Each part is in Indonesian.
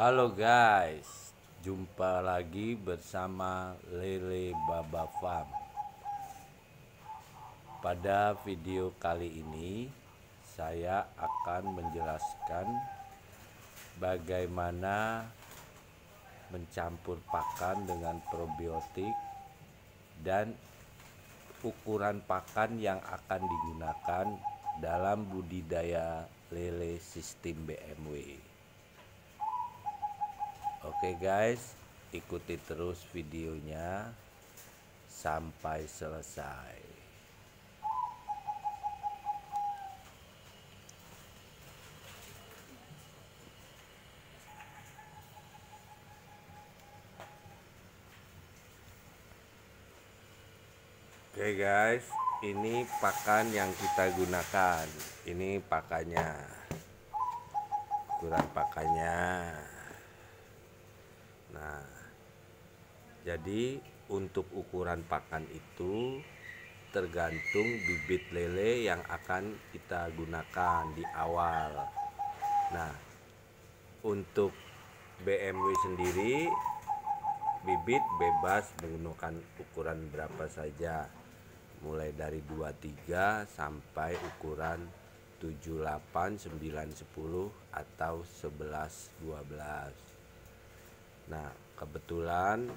Halo guys, jumpa lagi bersama Lele Baba Farm. Pada video kali ini saya akan menjelaskan bagaimana mencampur pakan dengan probiotik dan ukuran pakan yang akan digunakan dalam budidaya lele sistem BMW. Oke guys, ikuti terus videonya sampai selesai. Oke guys, ini pakan yang kita gunakan. Ini pakannya, ukuran pakannya. Nah, jadi untuk ukuran pakan itu tergantung bibit lele yang akan kita gunakan di awal. Nah, untuk BMW sendiri bibit bebas menggunakan ukuran berapa saja, mulai dari 23 sampai ukuran 78, 9, 10 atau 11, 12. Nah, kebetulan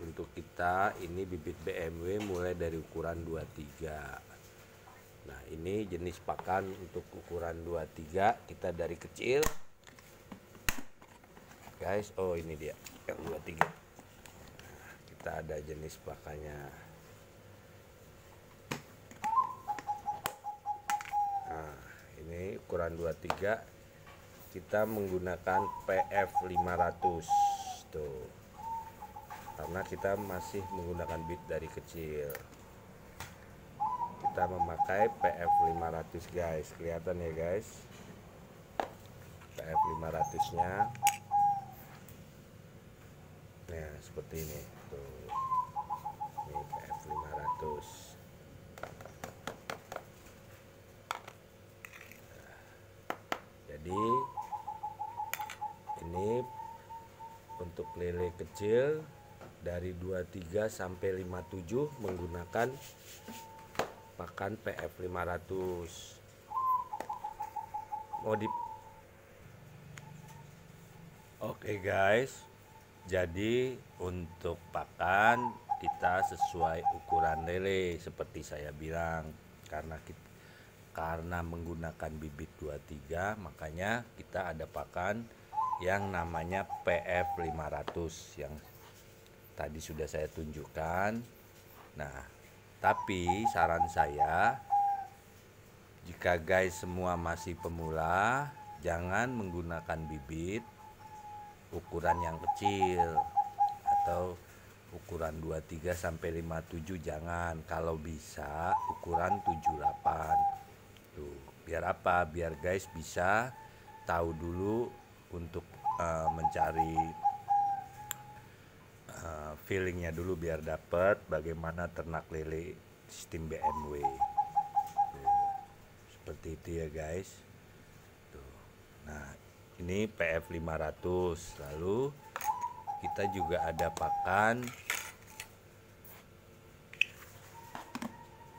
untuk kita ini bibit BMW mulai dari ukuran 23. Nah, ini jenis pakan untuk ukuran 23 kita dari kecil. Guys, oh ini dia yang 23. Nah, kita ada jenis pakannya. Nah, ini ukuran 23 kita menggunakan PF 500 tuh, karena kita masih menggunakan bit dari kecil. Kita memakai PF 500 guys, kelihatan ya guys, PF 500 nya. Nah seperti ini tuh, ini PF 500. Jadi ini untuk lele kecil dari 23 sampai 57 menggunakan pakan PF 500. Oke guys, jadi untuk pakan kita sesuai ukuran lele seperti saya bilang, karena menggunakan bibit 23 makanya kita ada pakan yang namanya PF 500 yang tadi sudah saya tunjukkan. Nah, tapi saran saya, jika guys semua masih pemula, jangan menggunakan bibit ukuran yang kecil atau ukuran 23 sampai 57, jangan. Kalau bisa ukuran 78. Tuh, biar apa? Biar guys bisa tahu dulu untuk mencari feelingnya dulu, biar dapat bagaimana ternak lele sistem BMW. Tuh, seperti itu ya guys. Tuh. Nah, ini PF 500. Lalu kita juga ada pakan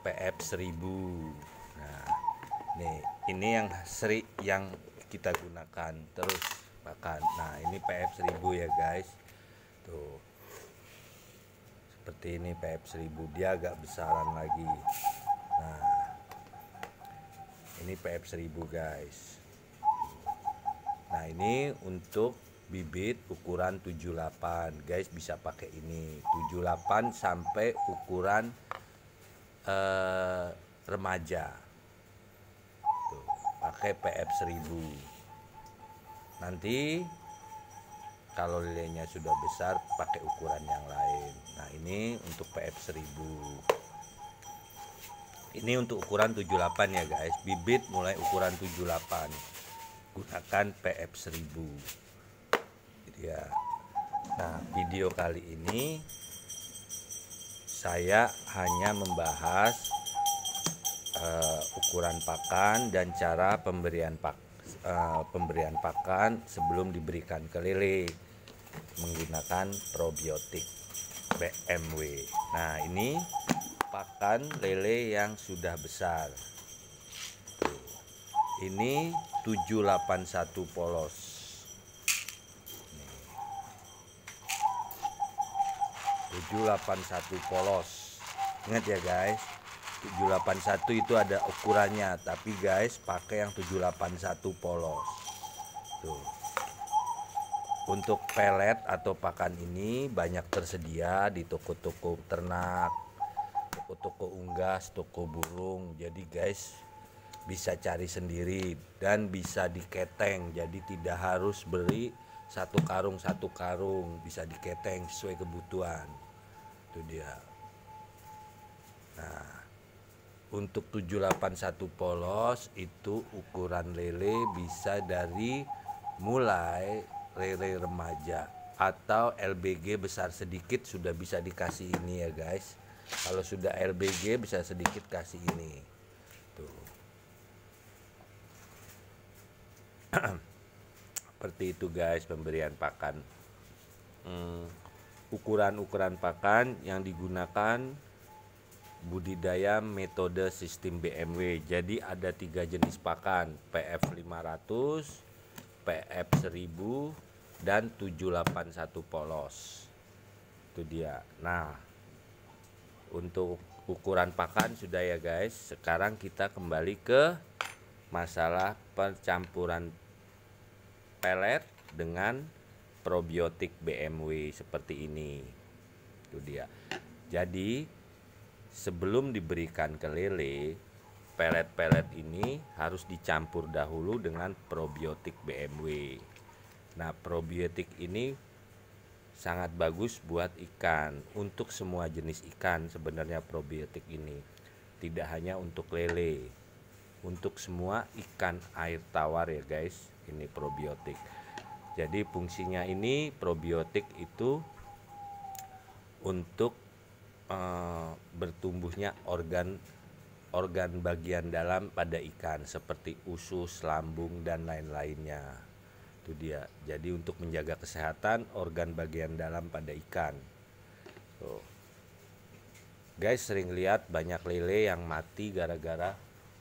PF 1000. Nah, nih ini yang kita gunakan terus pakan. Nah, ini PF 1000 ya guys. Tuh, seperti ini PF 1000, dia agak besaran lagi. Nah, ini PF 1000 guys. Nah, ini untuk bibit ukuran 78 guys, bisa pakai ini 78 sampai ukuran remaja. Tuh, pakai PF 1000. Nanti kalau lelenya sudah besar pakai ukuran yang lain. Nah, ini untuk PF 1000. Ini untuk ukuran 78 ya guys, bibit mulai ukuran 78 gunakan PF 1000 ya. Nah, video kali ini saya hanya membahas ukuran pakan dan cara pemberian pemberian pakan sebelum diberikan ke lele menggunakan probiotik BMW. Nah, ini pakan lele yang sudah besar. Tuh. Ini 781 polos. Nih. 781 polos. Ingat ya guys, 781 itu ada ukurannya, tapi guys pakai yang 781 polos. Tuh. Untuk pelet atau pakan ini banyak tersedia di toko-toko ternak, toko-toko unggas, toko burung. Jadi guys bisa cari sendiri dan bisa diketeng. Jadi tidak harus beli satu karung, bisa diketeng sesuai kebutuhan. Itu dia. Nah, untuk 781 polos itu ukuran lele bisa dari mulai lele remaja atau LBG besar sedikit sudah bisa dikasih ini ya guys. Kalau sudah LBG bisa sedikit kasih ini. Tuh. Seperti itu guys pemberian pakan. Ukuran-ukuran pakan yang digunakan budidaya metode sistem BMW. Jadi ada 3 jenis pakan, PF 500, PF 1000 dan 781 polos. Itu dia. Nah, untuk ukuran pakan sudah ya guys. Sekarang kita kembali ke masalah pencampuran pelet dengan probiotik BMW seperti ini. Itu dia. Jadi sebelum diberikan ke lele, pelet-pelet ini harus dicampur dahulu dengan probiotik BMW. Nah, probiotik ini sangat bagus buat ikan, untuk semua jenis ikan sebenarnya probiotik ini. Tidak hanya untuk lele, untuk semua ikan air tawar ya guys, ini probiotik. Jadi fungsinya ini probiotik itu untuk bertumbuhnya organ bagian dalam pada ikan seperti usus, lambung dan lain-lainnya. Itu dia. Jadi untuk menjaga kesehatan organ bagian dalam pada ikan. Tuh. Guys sering lihat banyak lele yang mati gara-gara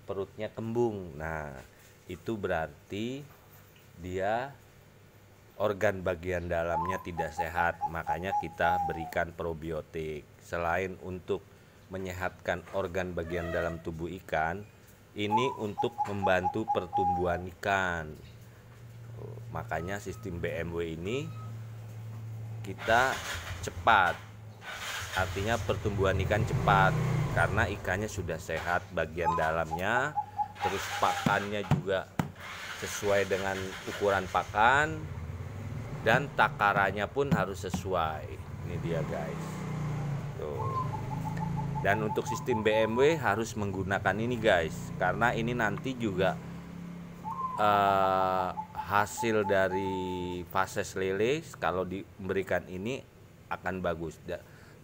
perutnya kembung. Nah, itu berarti dia organ bagian dalamnya tidak sehat, makanya kita berikan probiotik. Selain untuk menyehatkan organ bagian dalam tubuh ikan, ini untuk membantu pertumbuhan ikan. Makanya sistem BMW ini kita cepat, artinya pertumbuhan ikan cepat karena ikannya sudah sehat bagian dalamnya, terus pakannya juga sesuai dengan ukuran pakan dan takarannya pun harus sesuai. Ini dia guys. Tuh. Dan untuk sistem BMW harus menggunakan ini guys, karena ini nanti juga hasil dari fases lele kalau diberikan ini akan bagus.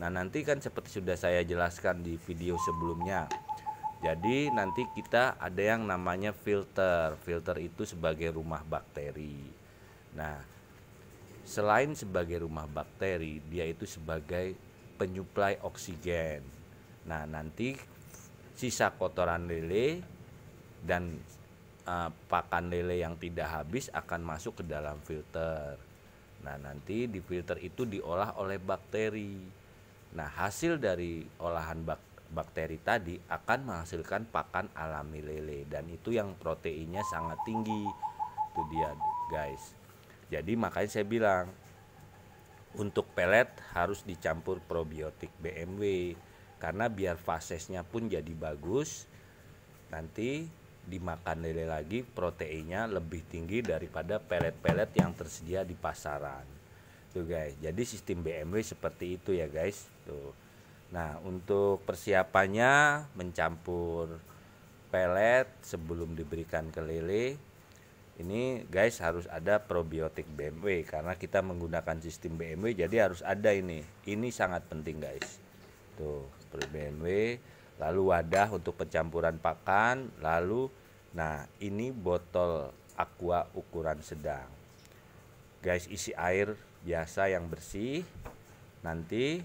Nah, nanti kan seperti sudah saya jelaskan di video sebelumnya. Jadi nanti kita ada yang namanya filter. Filter itu sebagai rumah bakteri. Nah, selain sebagai rumah bakteri, dia itu sebagai penyuplai oksigen. Nah, nanti sisa kotoran lele dan pakan lele yang tidak habis akan masuk ke dalam filter. Nah, nanti di filter itu diolah oleh bakteri. Nah, hasil dari olahan bakteri tadi akan menghasilkan pakan alami lele, dan itu yang proteinnya sangat tinggi. Itu dia guys. Jadi makanya saya bilang untuk pelet harus dicampur probiotik BMW, karena biar fasesnya pun jadi bagus. Nanti dimakan lele lagi proteinnya lebih tinggi daripada pelet-pelet yang tersedia di pasaran. Tuh guys. Jadi sistem BMW seperti itu ya guys. Tuh. Nah, untuk persiapannya mencampur pelet sebelum diberikan ke lele, ini guys harus ada probiotik BMW karena kita menggunakan sistem BMW, jadi harus ada ini. Ini sangat penting guys. Tuh, BMW, lalu wadah untuk pencampuran pakan, lalu nah ini botol aqua ukuran sedang. Guys, isi air biasa yang bersih. Nanti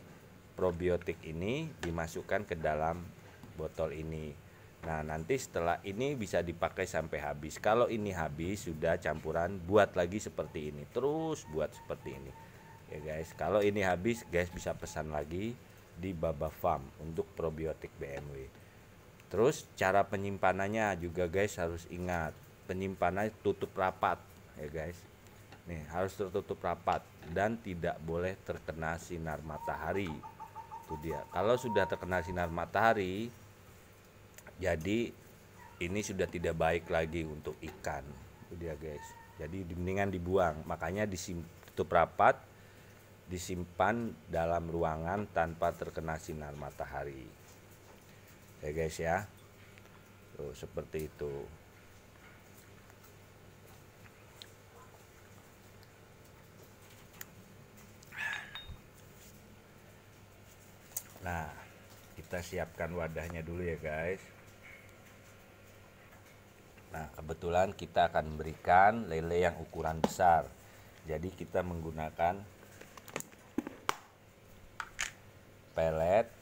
probiotik ini dimasukkan ke dalam botol ini. Nah, nanti setelah ini bisa dipakai sampai habis. Kalau ini habis, sudah campuran, buat lagi seperti ini. Terus buat seperti ini. Ya guys, kalau ini habis, guys bisa pesan lagi di Baba Farm untuk probiotik BMW. Terus cara penyimpanannya juga guys harus ingat, penyimpanan tutup rapat ya guys. Nih, harus tertutup rapat dan tidak boleh terkena sinar matahari. Itu dia. Kalau sudah terkena sinar matahari, jadi ini sudah tidak baik lagi untuk ikan. Itu dia guys. Jadi mendingan dibuang. Makanya ditutup rapat, disimpan dalam ruangan tanpa terkena sinar matahari. Ya guys ya. Tuh, seperti itu. Nah, kita siapkan wadahnya dulu ya guys. Nah, kebetulan kita akan memberikan lele yang ukuran besar. Jadi kita menggunakan pelet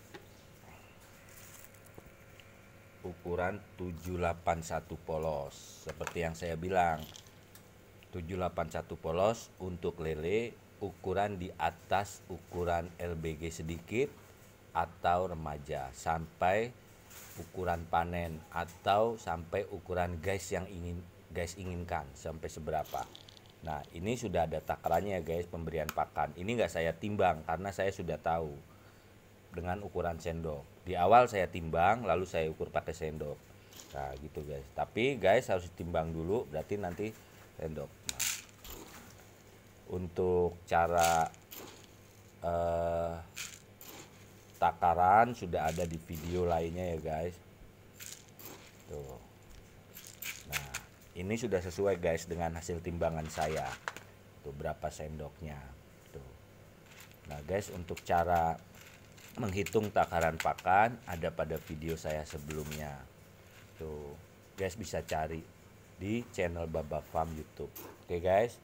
ukuran 781 polos. Seperti yang saya bilang, 781 polos untuk lele ukuran di atas ukuran LBG sedikit atau remaja, sampai ukuran panen atau sampai ukuran guys yang inginkan sampai seberapa. Nah, ini sudah ada takarannya ya guys, pemberian pakan. Ini enggak saya timbang karena saya sudah tahu dengan ukuran sendok. Di awal saya timbang, lalu saya ukur pakai sendok. Nah, gitu guys. Tapi guys harus ditimbang dulu, berarti nanti sendok. Nah, untuk cara takaran sudah ada di video lainnya ya guys. Tuh. Nah, ini sudah sesuai guys dengan hasil timbangan saya. Tuh berapa sendoknya. Tuh. Nah guys, untuk cara menghitung takaran pakan ada pada video saya sebelumnya. Tuh guys, bisa cari di channel Baba Farm YouTube. Oke guys,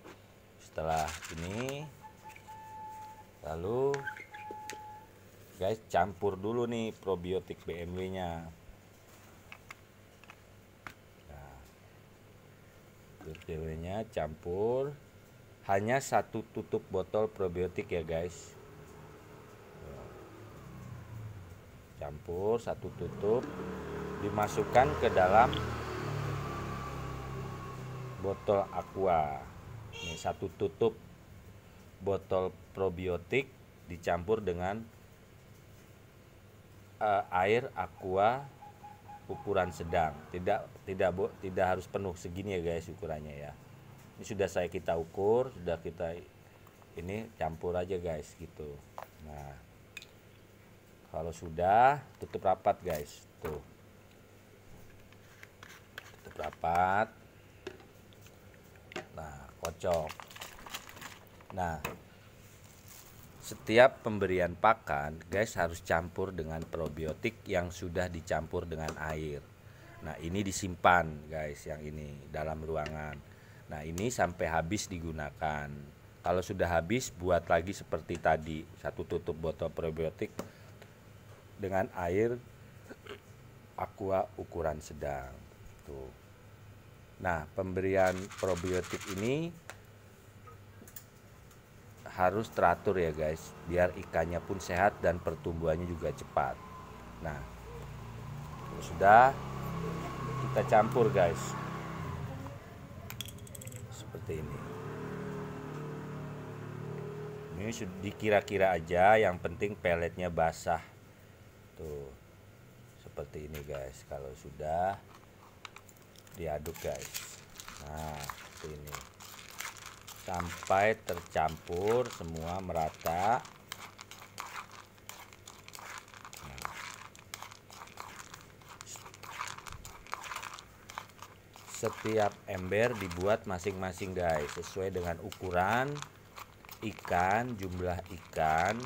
setelah ini lalu guys campur dulu nih probiotik BMW nya. Nah, BMW nya campur, hanya satu tutup botol probiotik ya guys. Campur satu tutup, dimasukkan ke dalam botol aqua. Ini satu tutup botol probiotik dicampur dengan air aqua ukuran sedang. Tidak harus penuh segini ya guys ukurannya ya. Ini sudah kita ukur, sudah kita ini campur aja guys gitu. Nah, kalau sudah tutup rapat guys, tuh tutup rapat. Nah, kocok. Nah, setiap pemberian pakan guys harus campur dengan probiotik yang sudah dicampur dengan air. Nah, ini disimpan guys, yang ini dalam ruangan. Nah, ini sampai habis digunakan. Kalau sudah habis, buat lagi seperti tadi, satu tutup botol probiotik dengan air aqua ukuran sedang. Tuh. Nah, pemberian probiotik ini harus teratur ya guys, biar ikannya pun sehat dan pertumbuhannya juga cepat. Nah, sudah kita campur guys seperti ini. Ini sudah dikira-kira aja, yang penting peletnya basah. Tuh seperti ini guys. Kalau sudah diaduk guys, nah seperti ini sampai tercampur semua merata. Setiap ember dibuat masing-masing guys, sesuai dengan ukuran ikan, jumlah ikan,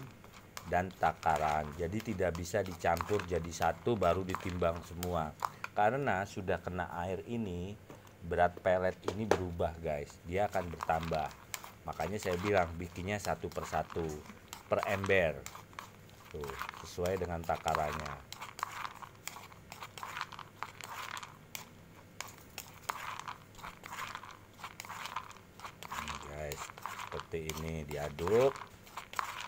dan takaran. Jadi tidak bisa dicampur jadi satu baru ditimbang semua, karena sudah kena air ini berat pelet ini berubah guys, dia akan bertambah. Makanya saya bilang bikinnya satu persatu per ember tuh, sesuai dengan takarannya. Guys, seperti ini diaduk.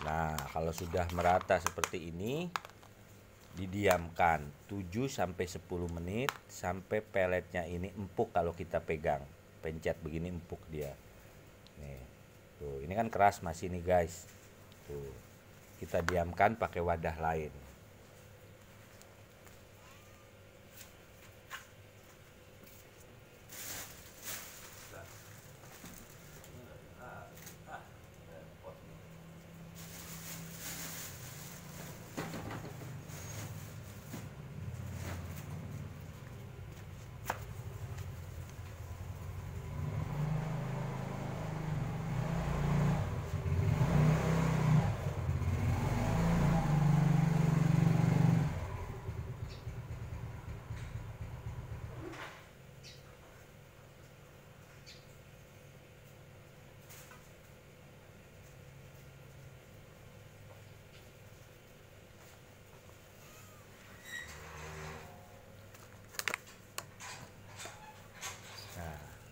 Nah, kalau sudah merata seperti ini, didiamkan 7-10 menit sampai peletnya ini empuk. Kalau kita pegang, pencet begini empuk dia. Nih, tuh, ini kan keras masih nih guys. Tuh, kita diamkan pakai wadah lain.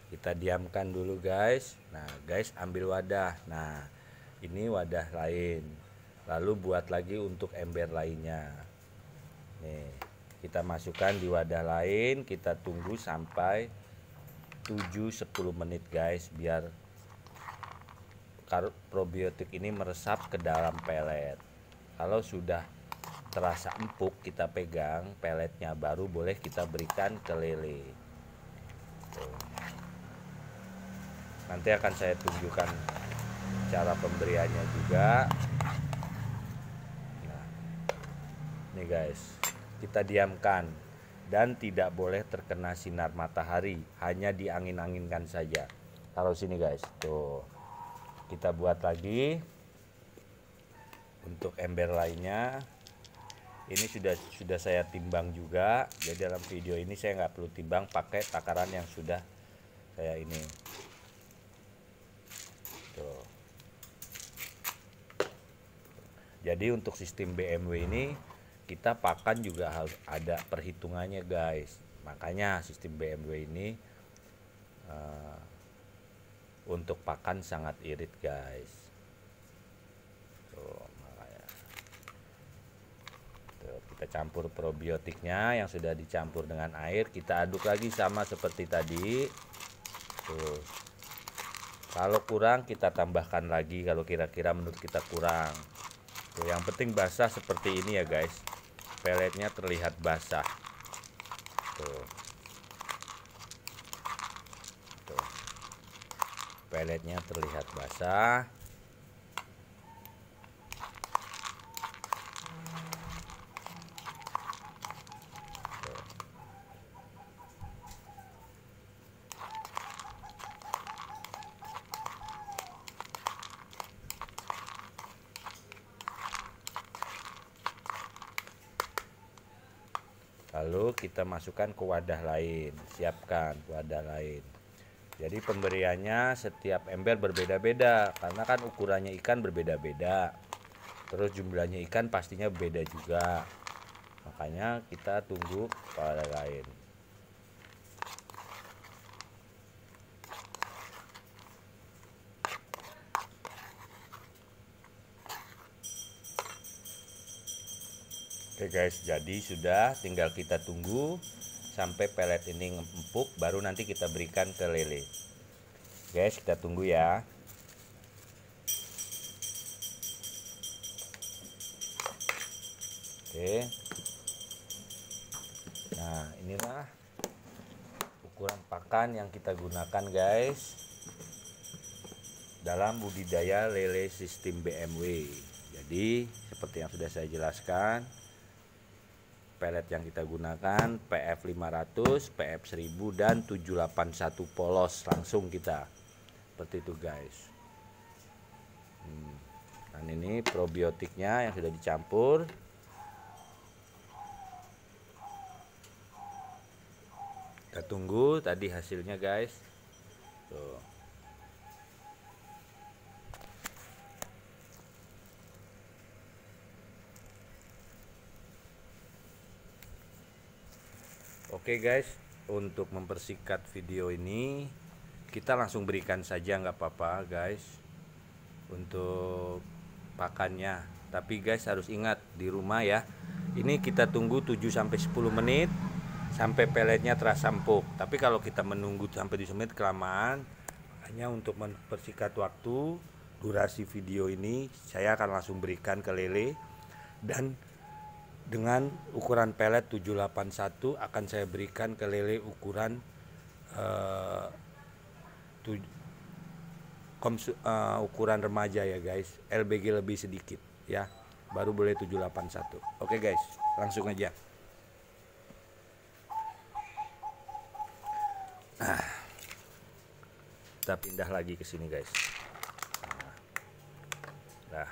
Kita diamkan dulu guys. Nah guys, ambil wadah. Nah ini wadah lain, lalu buat lagi untuk ember lainnya. Nih, kita masukkan di wadah lain, kita tunggu sampai 7-10 menit guys, biar probiotik ini meresap ke dalam pelet. Kalau sudah terasa empuk, kita pegang peletnya, baru boleh kita berikan ke lele. Tuh. Nanti akan saya tunjukkan cara pemberiannya juga. Nah, nih guys, kita diamkan dan tidak boleh terkena sinar matahari, hanya diangin-anginkan saja. Taruh sini guys. Tuh, kita buat lagi untuk ember lainnya. Ini sudah saya timbang juga. Jadi dalam video ini saya nggak perlu timbang, pakai takaran yang sudah saya ini. Tuh. Jadi untuk sistem BMW ini kita pakan juga harus ada perhitungannya guys. Makanya sistem BMW ini untuk pakan sangat irit guys. Tuh, makanya. Tuh, kita campur probiotiknya yang sudah dicampur dengan air, kita aduk lagi sama seperti tadi. Tuh. Kalau kurang kita tambahkan lagi kalau kira-kira menurut kita kurang. Tuh, yang penting basah seperti ini ya guys. Peletnya terlihat basah. Tuh. Tuh. Peletnya terlihat basah. Lalu kita masukkan ke wadah lain, siapkan wadah lain. Jadi pemberiannya setiap ember berbeda-beda, karena kan ukurannya ikan berbeda-beda. Terus jumlahnya ikan pastinya beda juga. Makanya kita tunggu wadah lain. Oke guys, jadi sudah, tinggal kita tunggu sampai pelet ini empuk, baru nanti kita berikan ke lele. Guys, kita tunggu ya. Oke. Nah, inilah ukuran pakan yang kita gunakan guys dalam budidaya lele sistem BMW. Jadi, seperti yang sudah saya jelaskan, pelet yang kita gunakan PF 500, PF 1000 dan 781 polos langsung kita. Seperti itu guys. Dan ini probiotiknya yang sudah dicampur. Kita tunggu tadi hasilnya guys. Tuh. Oke guys, untuk mempersingkat video ini kita langsung berikan saja nggak apa-apa guys untuk pakannya. Tapi guys harus ingat di rumah ya, ini kita tunggu 7-10 menit sampai peletnya terasa empuk. Tapi kalau kita menunggu sampai 7 menit kelamaan, makanya untuk mempersingkat waktu durasi video ini saya akan langsung berikan ke lele. Dan dengan ukuran pelet 781 akan saya berikan ke lele ukuran ukuran remaja ya guys, LBG lebih sedikit ya, baru boleh 781. Oke guys, langsung aja. Nah, kita pindah lagi ke sini guys. Nah,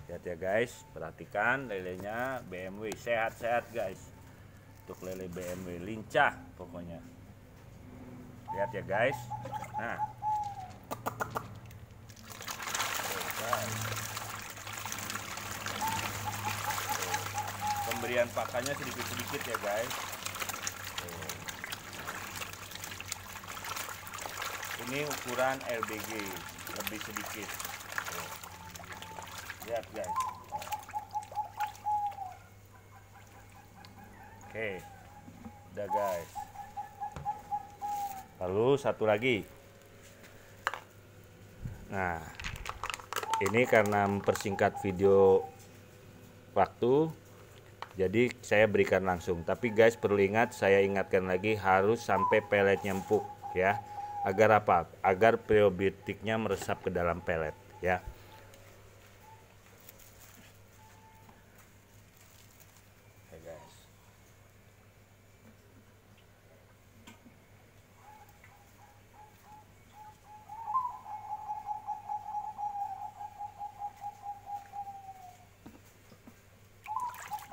lihat ya guys, perhatikan lelenya BMW sehat-sehat guys. Untuk lele BMW lincah pokoknya. Lihat ya guys. Nah, pemberian pakannya sedikit-sedikit ya guys. Ini ukuran LBG lebih sedikit. Lihat guys. Oke, udah guys. Lalu satu lagi. Nah, ini karena mempersingkat video waktu, jadi saya berikan langsung. Tapi guys perlu ingat, saya ingatkan lagi harus sampai peletnya empuk ya. Agar apa? Agar probiotiknya meresap ke dalam pelet ya. Oke guys.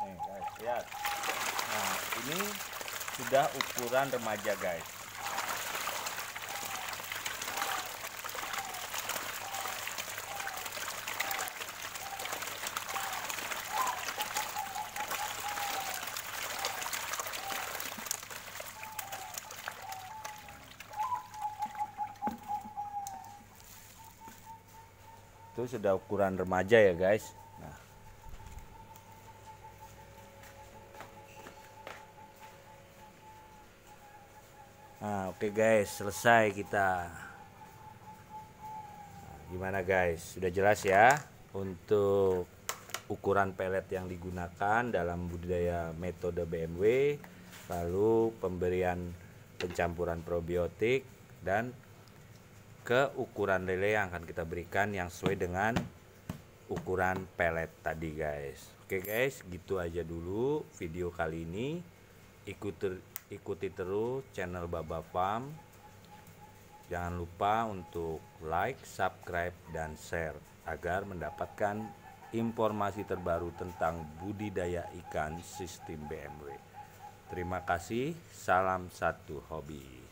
Nih guys, lihat. Nah, ini sudah ukuran remaja guys. Itu sudah ukuran remaja ya guys. Nah, oke guys, selesai kita. Nah, gimana guys? Sudah jelas ya untuk ukuran pelet yang digunakan dalam budidaya metode BMW, lalu pemberian pencampuran probiotik, dan ke ukuran lele yang akan kita berikan yang sesuai dengan ukuran pelet tadi guys. Oke guys, gitu aja dulu video kali ini. Ikuti terus channel Baba Farm. Jangan lupa untuk like, subscribe, dan share agar mendapatkan informasi terbaru tentang budidaya ikan sistem BMW. Terima kasih, salam satu hobi.